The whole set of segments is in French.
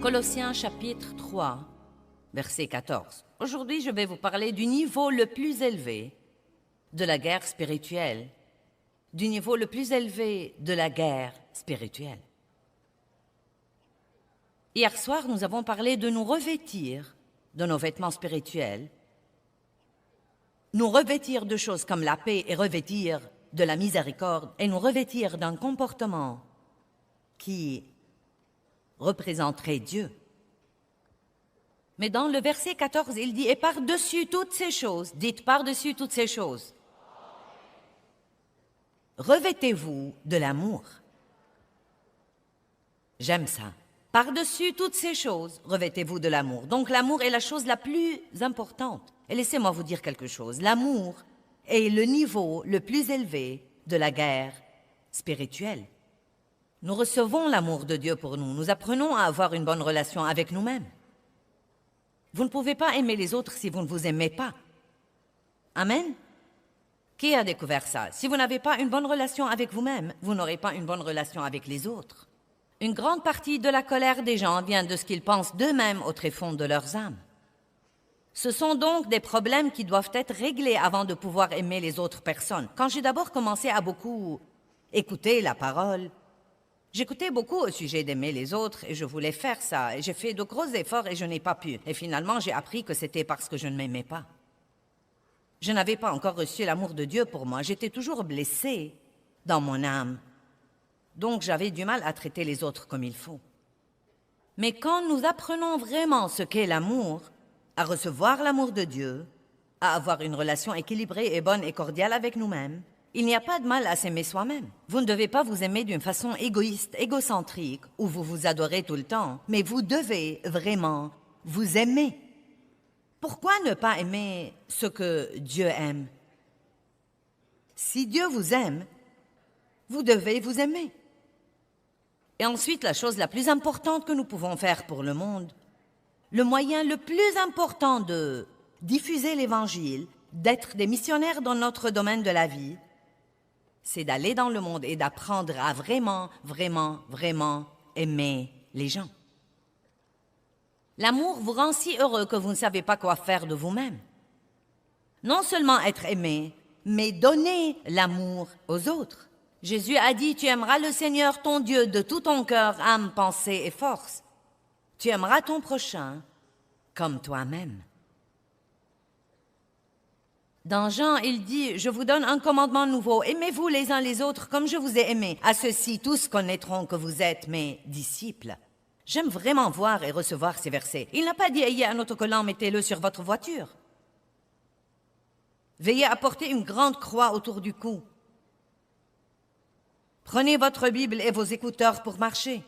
Colossiens chapitre 3, verset 14. Aujourd'hui, je vais vous parler du niveau le plus élevé de la guerre spirituelle. Du niveau le plus élevé de la guerre spirituelle. Hier soir, nous avons parlé de nous revêtir de nos vêtements spirituels, nous revêtir de choses comme la paix et revêtir de la miséricorde et nous revêtir d'un comportement qui représenterait Dieu. Mais dans le verset 14, il dit « Et par-dessus toutes ces choses, dites par-dessus toutes ces choses, revêtez-vous de l'amour. » J'aime ça. Par-dessus toutes ces choses, revêtez-vous de l'amour. Donc l'amour est la chose la plus importante. Et laissez-moi vous dire quelque chose. L'amour est le niveau le plus élevé de la guerre spirituelle. Nous recevons l'amour de Dieu pour nous. Nous apprenons à avoir une bonne relation avec nous-mêmes. Vous ne pouvez pas aimer les autres si vous ne vous aimez pas. Amen? Qui a découvert ça? Si vous n'avez pas une bonne relation avec vous-même, vous n'aurez pas une bonne relation avec les autres. Une grande partie de la colère des gens vient de ce qu'ils pensent d'eux-mêmes au tréfonds de leurs âmes. Ce sont donc des problèmes qui doivent être réglés avant de pouvoir aimer les autres personnes. Quand j'ai d'abord commencé à beaucoup écouter la parole, j'écoutais beaucoup au sujet d'aimer les autres et je voulais faire ça. Et j'ai fait de gros efforts et je n'ai pas pu. Et finalement, j'ai appris que c'était parce que je ne m'aimais pas. Je n'avais pas encore reçu l'amour de Dieu pour moi. J'étais toujours blessée dans mon âme. Donc, j'avais du mal à traiter les autres comme il faut. Mais quand nous apprenons vraiment ce qu'est l'amour, à recevoir l'amour de Dieu, à avoir une relation équilibrée et bonne et cordiale avec nous-mêmes, il n'y a pas de mal à s'aimer soi-même. Vous ne devez pas vous aimer d'une façon égoïste, égocentrique, où vous vous adorez tout le temps, mais vous devez vraiment vous aimer. Pourquoi ne pas aimer ce que Dieu aime? Si Dieu vous aime, vous devez vous aimer. Et ensuite, la chose la plus importante que nous pouvons faire pour le monde, le moyen le plus important de diffuser l'Évangile, d'être des missionnaires dans notre domaine de la vie, c'est d'aller dans le monde et d'apprendre à vraiment, vraiment, vraiment aimer les gens. L'amour vous rend si heureux que vous ne savez pas quoi faire de vous-même. Non seulement être aimé, mais donner l'amour aux autres. Jésus a dit, tu aimeras le Seigneur ton Dieu de tout ton cœur, âme, pensée et force. Tu aimeras ton prochain comme toi-même. Dans Jean, il dit, je vous donne un commandement nouveau, aimez-vous les uns les autres comme je vous ai aimés. À ceux-ci, tous connaîtront que vous êtes mes disciples. J'aime vraiment voir et recevoir ces versets. Il n'a pas dit, ayez un autocollant, mettez-le sur votre voiture. Veillez à porter une grande croix autour du cou. Prenez votre Bible et vos écouteurs pour marcher.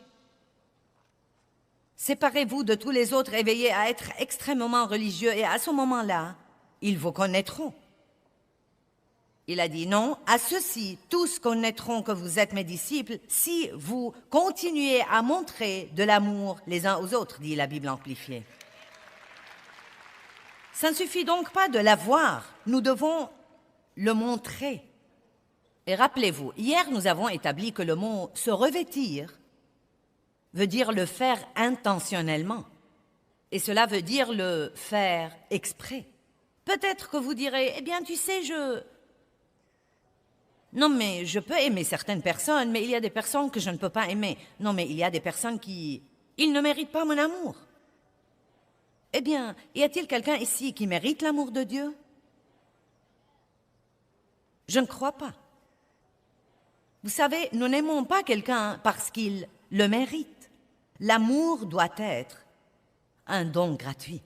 Séparez-vous de tous les autres et veillez à être extrêmement religieux et à ce moment-là, ils vous connaîtront. Il a dit non, à ceux-ci, tous connaîtront que vous êtes mes disciples si vous continuez à montrer de l'amour les uns aux autres, dit la Bible amplifiée. Ça ne suffit donc pas de l'avoir, nous devons le montrer. Et rappelez-vous, hier nous avons établi que le mot « se revêtir » veut dire le faire intentionnellement. Et cela veut dire le faire exprès. Peut-être que vous direz, eh bien tu sais, Non mais je peux aimer certaines personnes, mais il y a des personnes que je ne peux pas aimer. Non mais il y a des personnes qui... Ils ne méritent pas mon amour. Eh bien, y a-t-il quelqu'un ici qui mérite l'amour de Dieu? Je ne crois pas. Vous savez, nous n'aimons pas quelqu'un parce qu'il le mérite. L'amour doit être un don gratuit.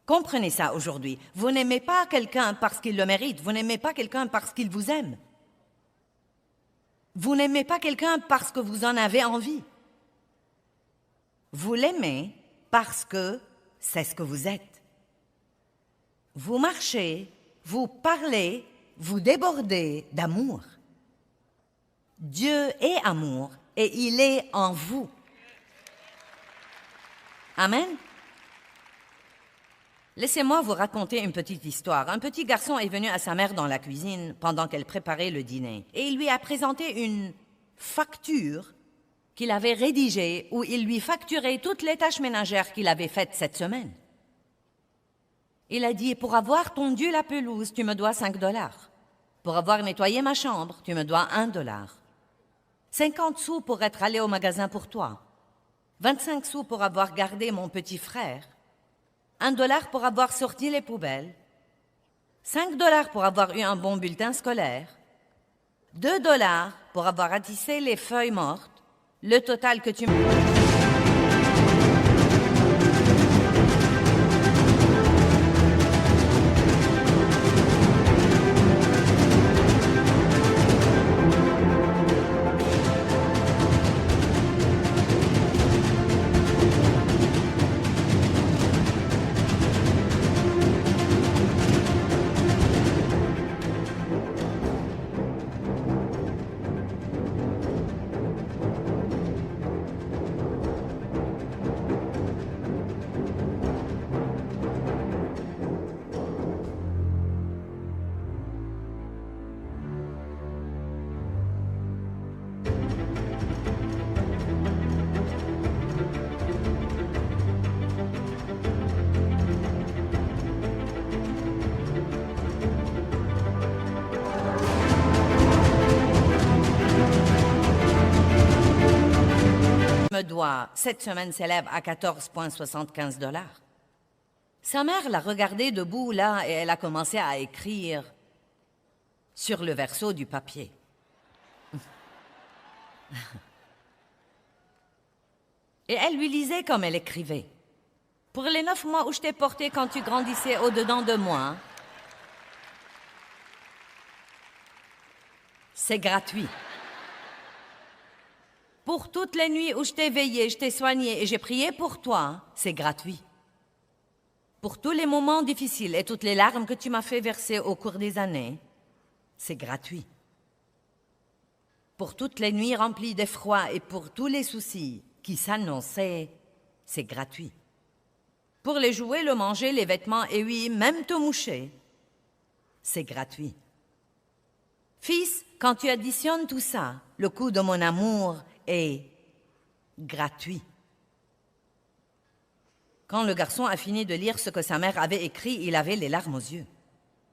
Comprenez ça aujourd'hui. Vous n'aimez pas quelqu'un parce qu'il le mérite. Vous n'aimez pas quelqu'un parce qu'il vous aime. Vous n'aimez pas quelqu'un parce que vous en avez envie. Vous l'aimez parce que c'est ce que vous êtes. Vous marchez, vous parlez, vous débordez d'amour. Dieu est amour et il est en vous. Amen. Laissez-moi vous raconter une petite histoire. Un petit garçon est venu à sa mère dans la cuisine pendant qu'elle préparait le dîner et il lui a présenté une facture qu'il avait rédigé où il lui facturait toutes les tâches ménagères qu'il avait faites cette semaine. Il a dit, pour avoir tondu la pelouse, tu me dois 5 $. Pour avoir nettoyé ma chambre, tu me dois 1 $. 50 sous pour être allé au magasin pour toi. 25 sous pour avoir gardé mon petit frère. 1 $ pour avoir sorti les poubelles. 5 $ pour avoir eu un bon bulletin scolaire. 2 $ pour avoir ratissé les feuilles mortes. Le total que tu me dois cette semaine s'élève à 14,75 $. Sa mère l'a regardé debout là et elle a commencé à écrire sur le verso du papier. Et elle lui lisait comme elle écrivait. Pour les 9 mois où je t'ai porté quand tu grandissais au-dedans de moi, c'est gratuit. Pour toutes les nuits où je t'ai veillé, je t'ai soigné et j'ai prié pour toi, c'est gratuit. Pour tous les moments difficiles et toutes les larmes que tu m'as fait verser au cours des années, c'est gratuit. Pour toutes les nuits remplies d'effroi et pour tous les soucis qui s'annonçaient, c'est gratuit. Pour les jouets, le manger, les vêtements et oui, même te moucher, c'est gratuit. Fils, quand tu additionnes tout ça, le coût de mon amour est gratuit. Quand le garçon a fini de lire ce que sa mère avait écrit, il avait les larmes aux yeux.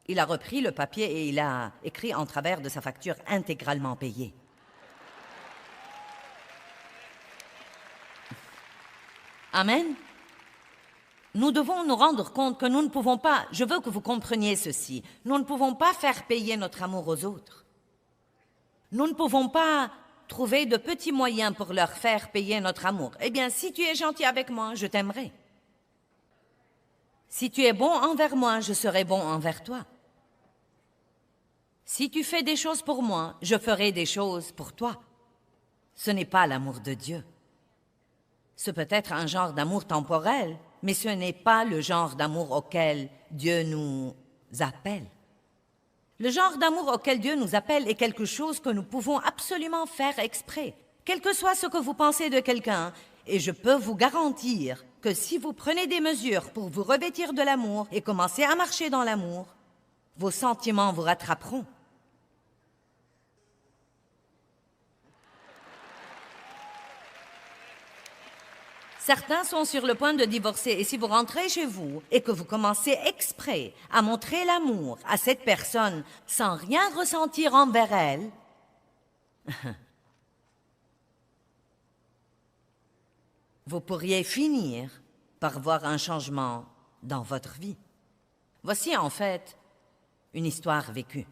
Il a repris le papier et il a écrit en travers de sa facture intégralement payée. Amen. Nous devons nous rendre compte que nous ne pouvons pas, je veux que vous compreniez ceci, nous ne pouvons pas faire payer notre amour aux autres. Nous ne pouvons pas trouver de petits moyens pour leur faire payer notre amour. Eh bien, si tu es gentil avec moi, je t'aimerai. Si tu es bon envers moi, je serai bon envers toi. Si tu fais des choses pour moi, je ferai des choses pour toi. Ce n'est pas l'amour de Dieu. Ce peut être un genre d'amour temporel, mais ce n'est pas le genre d'amour auquel Dieu nous appelle. Le genre d'amour auquel Dieu nous appelle est quelque chose que nous pouvons absolument faire exprès, quel que soit ce que vous pensez de quelqu'un, et je peux vous garantir que si vous prenez des mesures pour vous revêtir de l'amour et commencer à marcher dans l'amour, vos sentiments vous rattraperont. Certains sont sur le point de divorcer et si vous rentrez chez vous et que vous commencez exprès à montrer l'amour à cette personne sans rien ressentir envers elle, vous pourriez finir par voir un changement dans votre vie. Voici en fait une histoire vécue.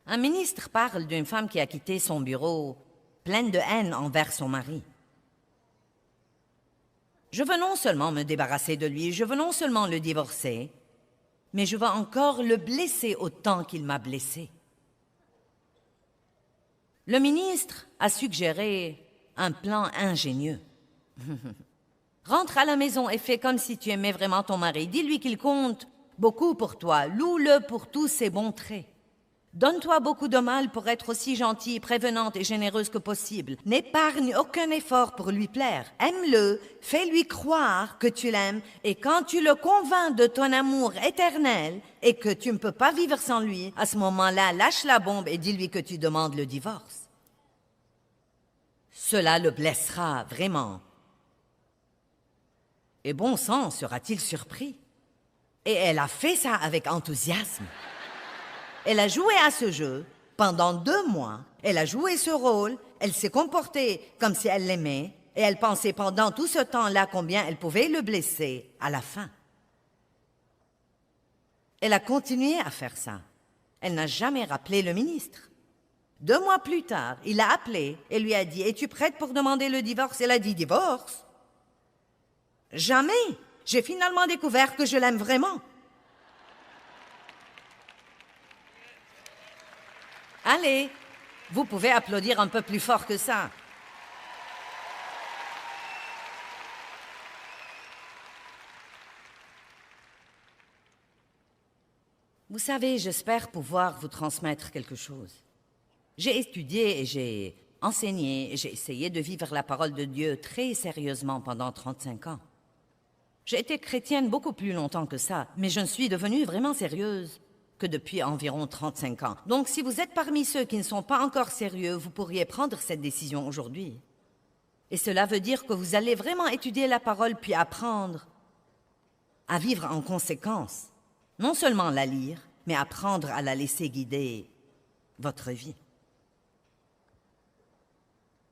Un ministre parle d'une femme qui a quitté son bureau, pleine de haine envers son mari. Je veux non seulement me débarrasser de lui, je veux non seulement le divorcer, mais je veux encore le blesser autant qu'il m'a blessé. Le ministre a suggéré un plan ingénieux. Rentre à la maison et fais comme si tu aimais vraiment ton mari. Dis-lui qu'il compte beaucoup pour toi. Loue-le pour tous ses bons traits. Donne-toi beaucoup de mal pour être aussi gentille, prévenante et généreuse que possible. N'épargne aucun effort pour lui plaire. Aime-le, fais-lui croire que tu l'aimes, et quand tu le convaincs de ton amour éternel et que tu ne peux pas vivre sans lui, à ce moment-là, lâche la bombe et dis-lui que tu demandes le divorce. Cela le blessera vraiment. Et bon sang, sera-t-il surpris? Et elle a fait ça avec enthousiasme. Elle a joué à ce jeu pendant 2 mois. Elle a joué ce rôle. Elle s'est comportée comme si elle l'aimait. Et elle pensait pendant tout ce temps-là combien elle pouvait le blesser à la fin. Elle a continué à faire ça. Elle n'a jamais rappelé le ministre. 2 mois plus tard, il l'a appelée et lui a dit « Es-tu prête pour demander le divorce ?» Elle a dit « Divorce? Jamais! J'ai finalement découvert que je l'aime vraiment. » Allez, vous pouvez applaudir un peu plus fort que ça. Vous savez, j'espère pouvoir vous transmettre quelque chose. J'ai étudié et j'ai enseigné et j'ai essayé de vivre la parole de Dieu très sérieusement pendant 35 ans. J'ai été chrétienne beaucoup plus longtemps que ça, mais je ne suis devenue vraiment sérieuse que depuis environ 35 ans. Donc, si vous êtes parmi ceux qui ne sont pas encore sérieux, vous pourriez prendre cette décision aujourd'hui. Et cela veut dire que vous allez vraiment étudier la parole puis apprendre à vivre en conséquence. Non seulement la lire, mais apprendre à la laisser guider votre vie.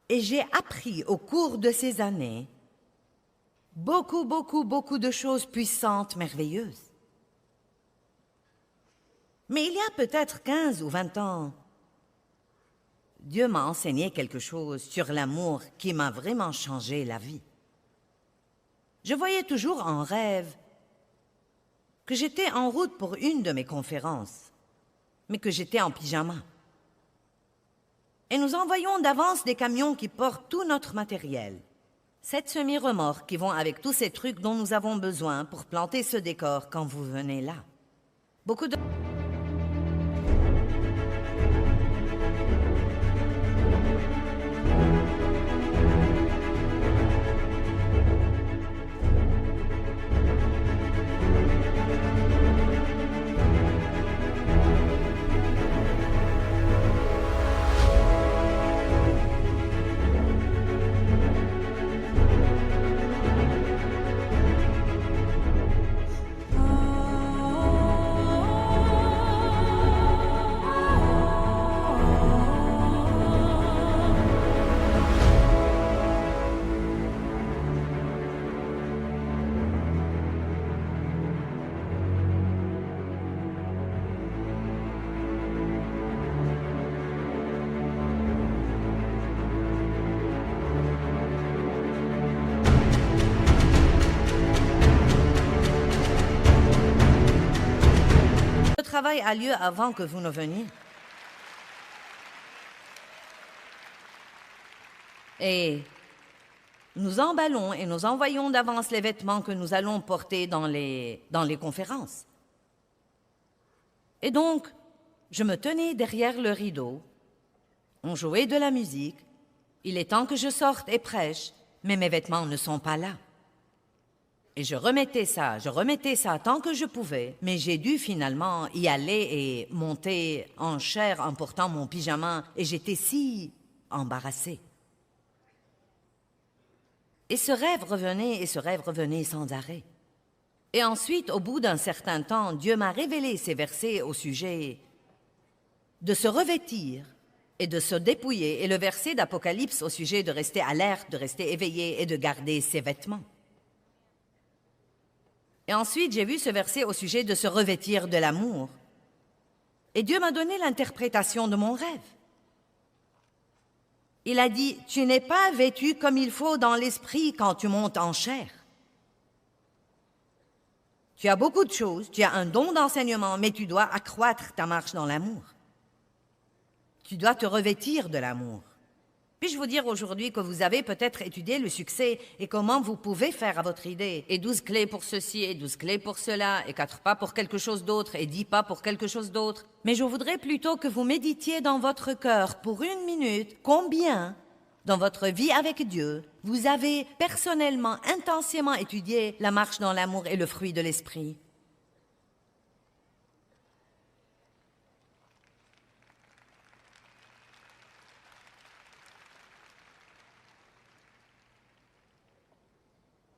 Et j'ai appris au cours de ces années beaucoup de choses puissantes, merveilleuses. Mais il y a peut-être 15 ou 20 ans, Dieu m'a enseigné quelque chose sur l'amour qui m'a vraiment changé la vie. Je voyais toujours en rêve que j'étais en route pour une de mes conférences, mais que j'étais en pyjama. Et nous envoyons d'avance des camions qui portent tout notre matériel. 7 semi-remorques qui vont avec tous ces trucs dont nous avons besoin pour planter ce décor quand vous venez là. Beaucoup de... Le travail a lieu avant que vous ne veniez. Et nous emballons et nous envoyons d'avance les vêtements que nous allons porter dans les conférences. Et donc, je me tenais derrière le rideau, on jouait de la musique, il est temps que je sorte et prêche, mais mes vêtements ne sont pas là. Et je remettais ça tant que je pouvais, mais j'ai dû finalement y aller et monter en chair en portant mon pyjama, et j'étais si embarrassée. Et ce rêve revenait sans arrêt. Et ensuite, au bout d'un certain temps, Dieu m'a révélé ces versets au sujet de se revêtir et de se dépouiller, et le verset d'Apocalypse au sujet de rester alerte, de rester éveillé et de garder ses vêtements. Et ensuite, j'ai vu ce verset au sujet de se revêtir de l'amour. Et Dieu m'a donné l'interprétation de mon rêve. Il a dit, « Tu n'es pas vêtu comme il faut dans l'esprit quand tu montes en chair. Tu as beaucoup de choses, tu as un don d'enseignement, mais tu dois accroître ta marche dans l'amour. Tu dois te revêtir de l'amour. Puis-je vous dire aujourd'hui que vous avez peut-être étudié le succès et comment vous pouvez faire à votre idée, et 12 clés pour ceci, et 12 clés pour cela, et 4 pas pour quelque chose d'autre, et 10 pas pour quelque chose d'autre. Mais je voudrais plutôt que vous méditiez dans votre cœur pour 1 minute combien, dans votre vie avec Dieu, vous avez personnellement, intensément étudié la marche dans l'amour et le fruit de l'esprit.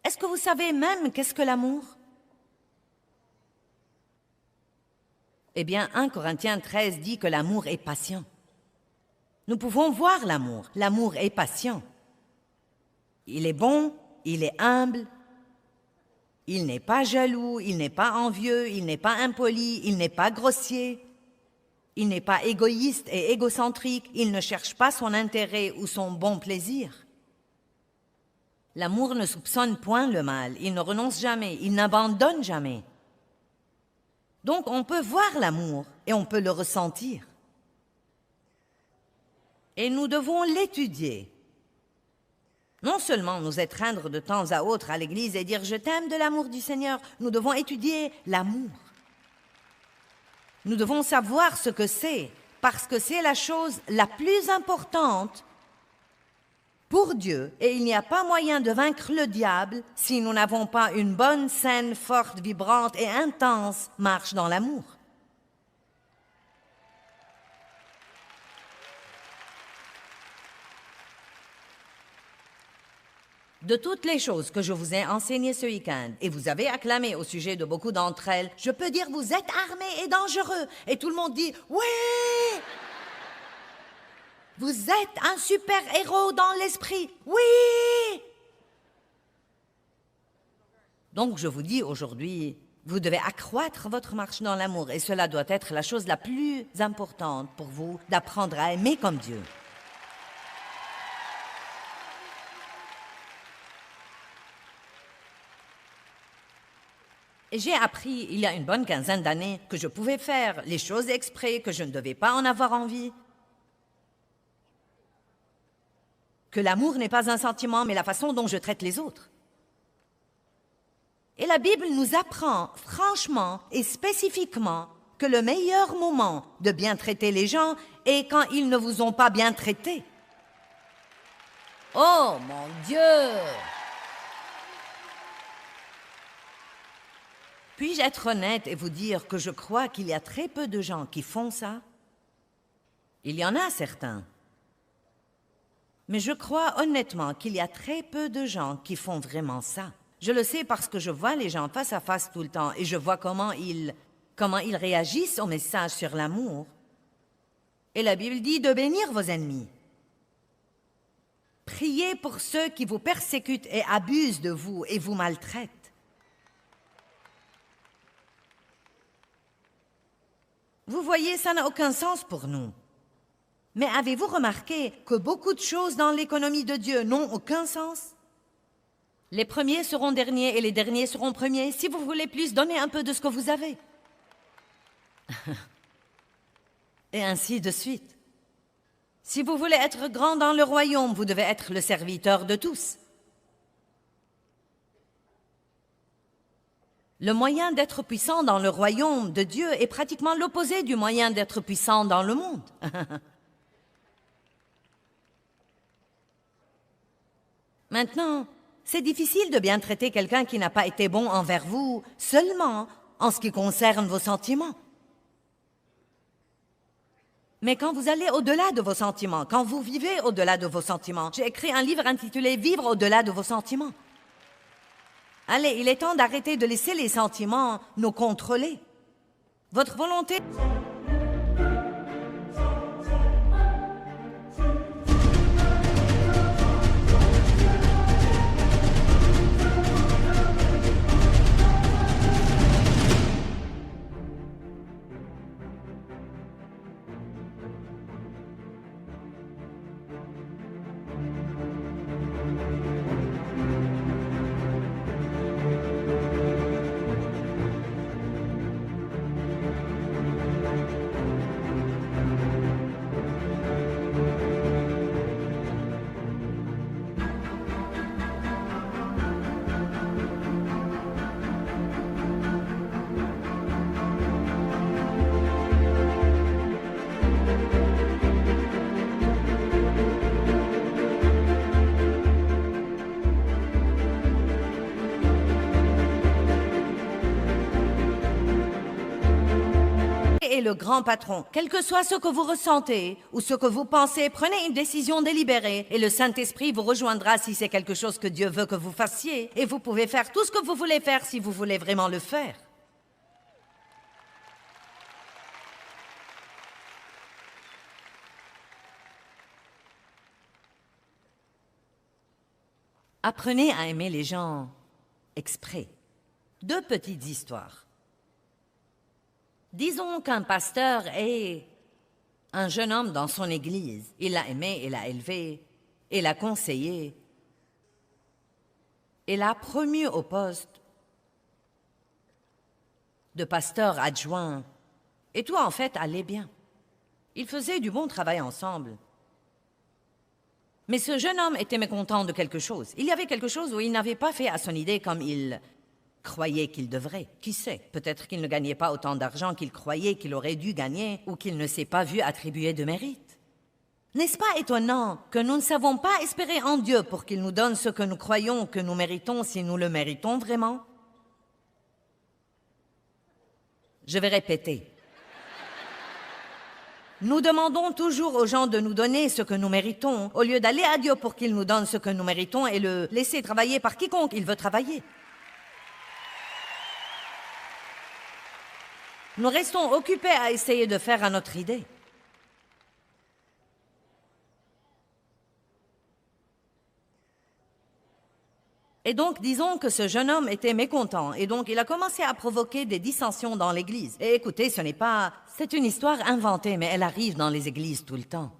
Est-ce que vous savez même qu'est-ce que l'amour? Eh bien, 1 Corinthiens 13 dit que l'amour est patient. Nous pouvons voir l'amour. L'amour est patient. Il est bon, il est humble, il n'est pas jaloux, il n'est pas envieux, il n'est pas impoli, il n'est pas grossier, il n'est pas égoïste et égocentrique, il ne cherche pas son intérêt ou son bon plaisir. L'amour ne soupçonne point le mal, il ne renonce jamais, il n'abandonne jamais. Donc on peut voir l'amour et on peut le ressentir. Et nous devons l'étudier. Non seulement nous étreindre de temps à autre à l'église et dire « Je t'aime de l'amour du Seigneur », nous devons étudier l'amour. Nous devons savoir ce que c'est, parce que c'est la chose la plus importante pour Dieu, et il n'y a pas moyen de vaincre le diable si nous n'avons pas une bonne, saine, forte, vibrante et intense marche dans l'amour. De toutes les choses que je vous ai enseignées ce week-end, et vous avez acclamé au sujet de beaucoup d'entre elles, je peux dire vous êtes armés et dangereux, et tout le monde dit « Oui !» Vous êtes un super-héros dans l'esprit. Oui! Donc je vous dis aujourd'hui, vous devez accroître votre marche dans l'amour et cela doit être la chose la plus importante pour vous, d'apprendre à aimer comme Dieu. Et j'ai appris, il y a une bonne quinzaine d'années, que je pouvais faire les choses exprès, que je ne devais pas en avoir envie. Que l'amour n'est pas un sentiment, mais la façon dont je traite les autres. Et la Bible nous apprend franchement et spécifiquement que le meilleur moment de bien traiter les gens est quand ils ne vous ont pas bien traité. Oh mon Dieu! Puis-je être honnête et vous dire que je crois qu'il y a très peu de gens qui font ça? Il y en a certains. Mais je crois honnêtement qu'il y a très peu de gens qui font vraiment ça. Je le sais parce que je vois les gens face à face tout le temps et je vois comment ils réagissent au message sur l'amour. Et la Bible dit de bénir vos ennemis. Priez pour ceux qui vous persécutent et abusent de vous et vous maltraitent. Vous voyez, ça n'a aucun sens pour nous. Mais avez-vous remarqué que beaucoup de choses dans l'économie de Dieu n'ont aucun sens? Les premiers seront derniers et les derniers seront premiers. Si vous voulez plus, donnez un peu de ce que vous avez. Et ainsi de suite. Si vous voulez être grand dans le royaume, vous devez être le serviteur de tous. Le moyen d'être puissant dans le royaume de Dieu est pratiquement l'opposé du moyen d'être puissant dans le monde. Maintenant, c'est difficile de bien traiter quelqu'un qui n'a pas été bon envers vous seulement en ce qui concerne vos sentiments. Mais quand vous allez au-delà de vos sentiments, quand vous vivez au-delà de vos sentiments, j'ai écrit un livre intitulé « Vivre au-delà de vos sentiments ». Allez, il est temps d'arrêter de laisser les sentiments nous contrôler. Votre volonté... le grand patron. Quel que soit ce que vous ressentez ou ce que vous pensez, prenez une décision délibérée et le Saint-Esprit vous rejoindra si c'est quelque chose que Dieu veut que vous fassiez. Et vous pouvez faire tout ce que vous voulez faire si vous voulez vraiment le faire. Apprenez à aimer les gens exprès. 2 petites histoires. Disons qu'un pasteur est un jeune homme dans son église. Il l'a aimé, il l'a élevé, il l'a conseillé. Il l'a promu au poste de pasteur adjoint. Et tout, en fait, allait bien. Ils faisaient du bon travail ensemble. Mais ce jeune homme était mécontent de quelque chose. Il y avait quelque chose où il n'avait pas fait à son idée comme il croyait qu'il devrait. Qui sait, peut-être qu'il ne gagnait pas autant d'argent qu'il croyait qu'il aurait dû gagner ou qu'il ne s'est pas vu attribuer de mérite. N'est-ce pas étonnant que nous ne savons pas espérer en Dieu pour qu'il nous donne ce que nous croyons que nous méritons si nous le méritons vraiment? Je vais répéter. Nous demandons toujours aux gens de nous donner ce que nous méritons, au lieu d'aller à Dieu pour qu'il nous donne ce que nous méritons et le laisser travailler par quiconque il veut travailler. Nous restons occupés à essayer de faire à notre idée. Et donc, disons que ce jeune homme était mécontent, et donc il a commencé à provoquer des dissensions dans l'église. Et écoutez, c'est une histoire inventée, mais elle arrive dans les églises tout le temps.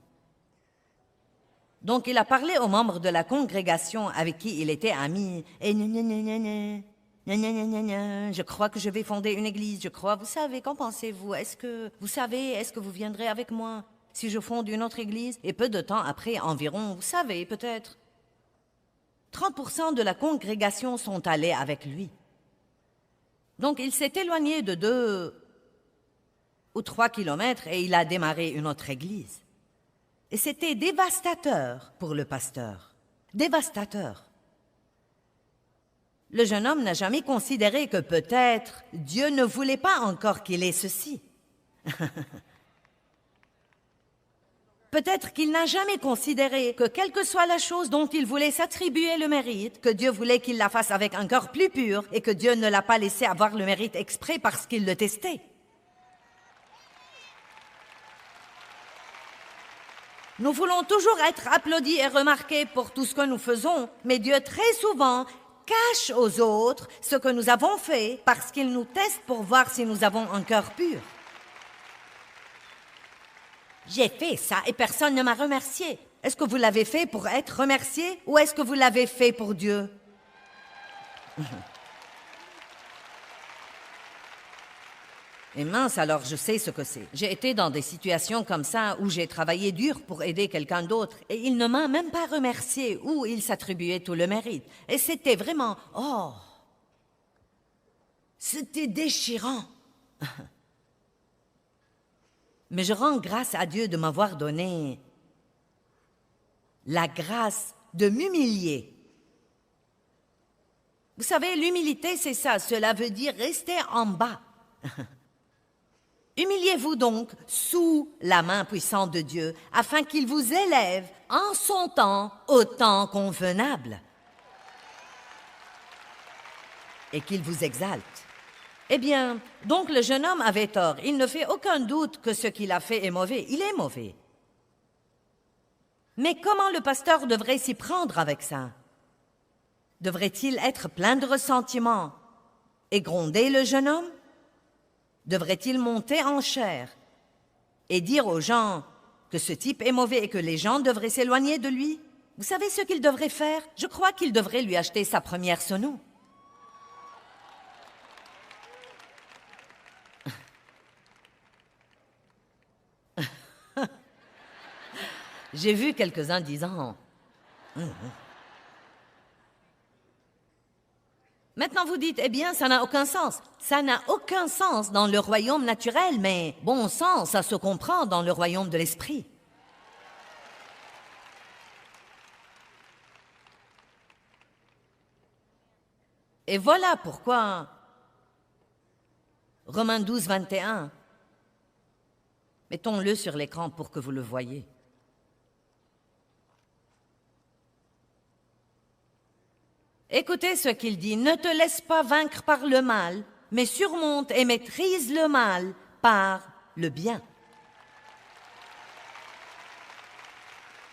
Donc, il a parlé aux membres de la congrégation avec qui il était ami, et je crois que je vais fonder une église, je crois, vous savez, qu'en pensez-vous? Est-ce que vous viendrez avec moi si je fonde une autre église? Et peu de temps après, environ, vous savez, peut-être 30% de la congrégation sont allés avec lui. Donc, il s'est éloigné de 2 ou 3 kilomètres et il a démarré une autre église. Et c'était dévastateur pour le pasteur. Dévastateur. Le jeune homme n'a jamais considéré que peut-être Dieu ne voulait pas encore qu'il ait ceci. Peut-être qu'il n'a jamais considéré que quelle que soit la chose dont il voulait s'attribuer le mérite, que Dieu voulait qu'il la fasse avec un cœur plus pur et que Dieu ne l'a pas laissé avoir le mérite exprès parce qu'il le testait. Nous voulons toujours être applaudis et remarqués pour tout ce que nous faisons, mais Dieu très souvent cache aux autres ce que nous avons fait parce qu'il nous teste pour voir si nous avons un cœur pur. J'ai fait ça et personne ne m'a remercié. Est-ce que vous l'avez fait pour être remercié ou est-ce que vous l'avez fait pour Dieu? Et mince, alors je sais ce que c'est. J'ai été dans des situations comme ça où j'ai travaillé dur pour aider quelqu'un d'autre et il ne m'a même pas remercié ou il s'attribuait tout le mérite. Et c'était vraiment, c'était déchirant. Mais je rends grâce à Dieu de m'avoir donné la grâce de m'humilier. Vous savez, l'humilité, c'est ça. Cela veut dire rester en bas. Humiliez-vous donc sous la main puissante de Dieu, afin qu'il vous élève en son temps, au temps convenable, et qu'il vous exalte. Eh bien, donc le jeune homme avait tort. Il ne fait aucun doute que ce qu'il a fait est mauvais. Il est mauvais. Mais comment le pasteur devrait s'y prendre avec ça? Devrait-il être plein de ressentiment et gronder le jeune homme? Devrait-il monter en chair et dire aux gens que ce type est mauvais et que les gens devraient s'éloigner de lui? Vous savez ce qu'il devrait faire? Je crois qu'il devrait lui acheter sa première Sono. J'ai vu quelques-uns disant Maintenant vous dites, eh bien, ça n'a aucun sens. Ça n'a aucun sens dans le royaume naturel, mais bon sens, ça se comprend dans le royaume de l'esprit. Et voilà pourquoi Romains 12, 21 Mettons-le sur l'écran pour que vous le voyez. Écoutez ce qu'il dit. Ne te laisse pas vaincre par le mal, mais surmonte et maîtrise le mal par le bien.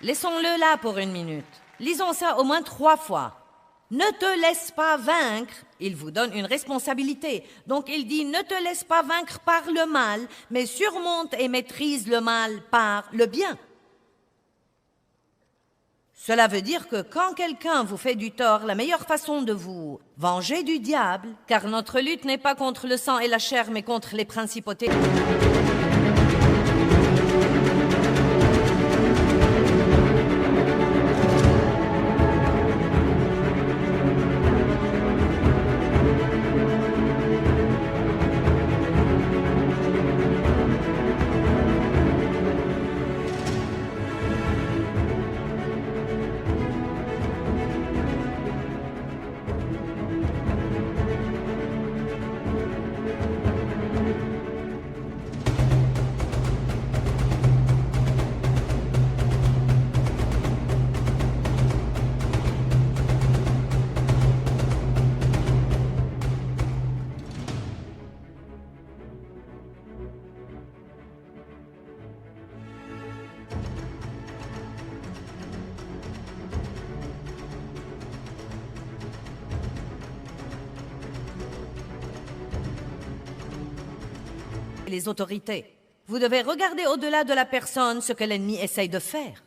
Laissons-le là pour une minute. Lisons ça au moins 3 fois. Ne te laisse pas vaincre, il vous donne une responsabilité. Donc il dit, ne te laisse pas vaincre par le mal, mais surmonte et maîtrise le mal par le bien. Cela veut dire que quand quelqu'un vous fait du tort, la meilleure façon de vous venger du diable, car notre lutte n'est pas contre le sang et la chair, mais contre les principautés. Les autorités. Vous devez regarder au-delà de la personne ce que l'ennemi essaye de faire.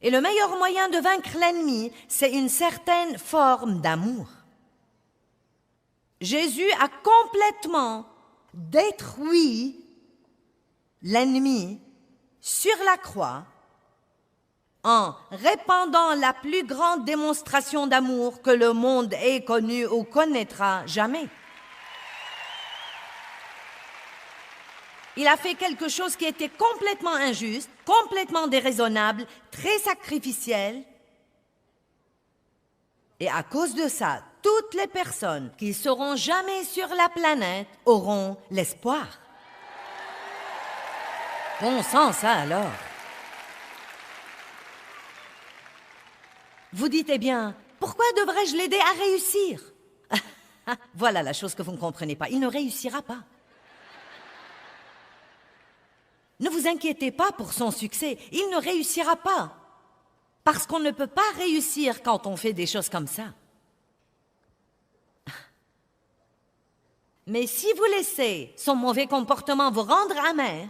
Et le meilleur moyen de vaincre l'ennemi, c'est une certaine forme d'amour. Jésus a complètement détruit l'ennemi sur la croix en répandant la plus grande démonstration d'amour que le monde ait connue ou connaîtra jamais. Il a fait quelque chose qui était complètement injuste, complètement déraisonnable, très sacrificiel. Et à cause de ça, toutes les personnes qui seront jamais sur la planète auront l'espoir. Bon sang, ça alors. Vous dites, eh bien, pourquoi devrais-je l'aider à réussir? Voilà la chose que vous ne comprenez pas. Il ne réussira pas. Ne vous inquiétez pas pour son succès, il ne réussira pas. Parce qu'on ne peut pas réussir quand on fait des choses comme ça. Mais si vous laissez son mauvais comportement vous rendre amer,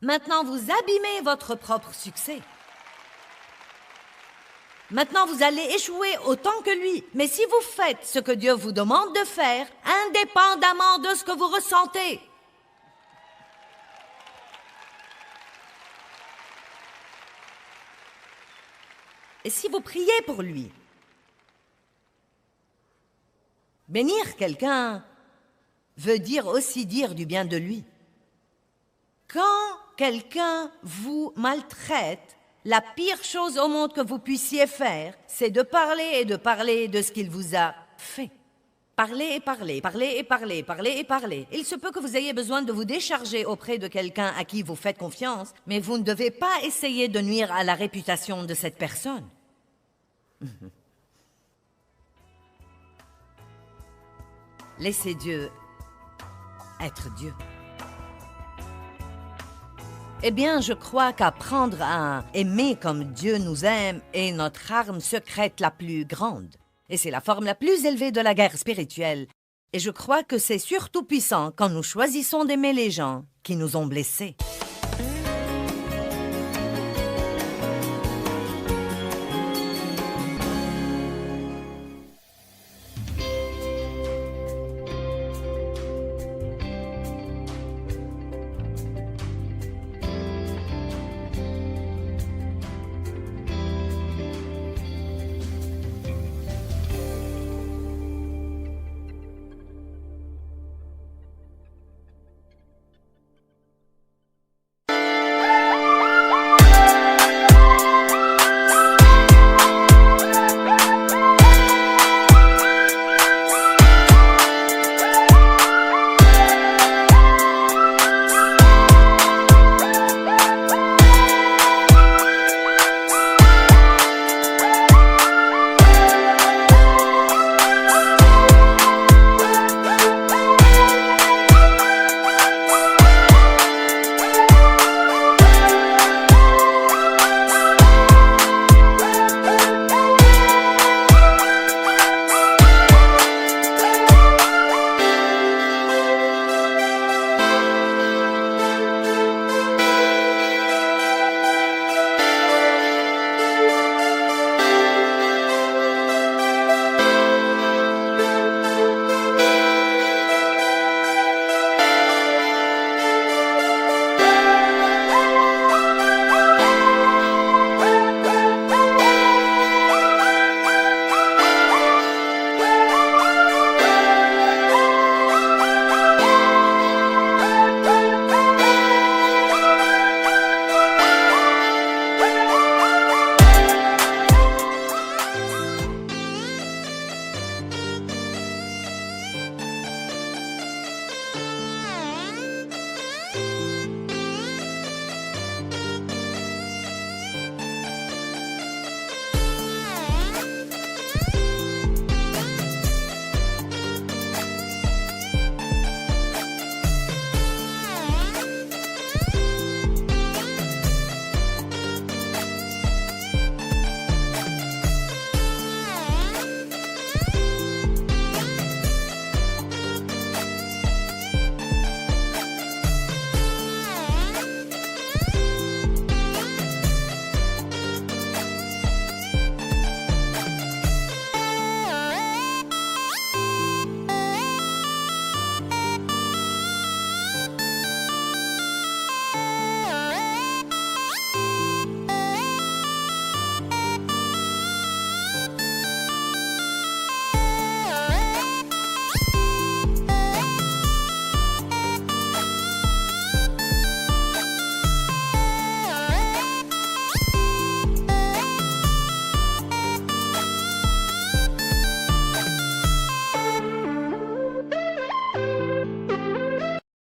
maintenant vous abîmez votre propre succès. Maintenant vous allez échouer autant que lui. Mais si vous faites ce que Dieu vous demande de faire, indépendamment de ce que vous ressentez, et si vous priez pour lui, bénir quelqu'un veut dire aussi dire du bien de lui. Quand quelqu'un vous maltraite, la pire chose au monde que vous puissiez faire, c'est de parler et de parler de ce qu'il vous a fait. Parler et parler, parler et parler, parler et parler. Il se peut que vous ayez besoin de vous décharger auprès de quelqu'un à qui vous faites confiance, mais vous ne devez pas essayer de nuire à la réputation de cette personne. Laissez Dieu être Dieu. Eh bien, je crois qu'apprendre à aimer comme Dieu nous aime est notre arme secrète la plus grande. Et c'est la forme la plus élevée de la guerre spirituelle. Et je crois que c'est surtout puissant quand nous choisissons d'aimer les gens qui nous ont blessés.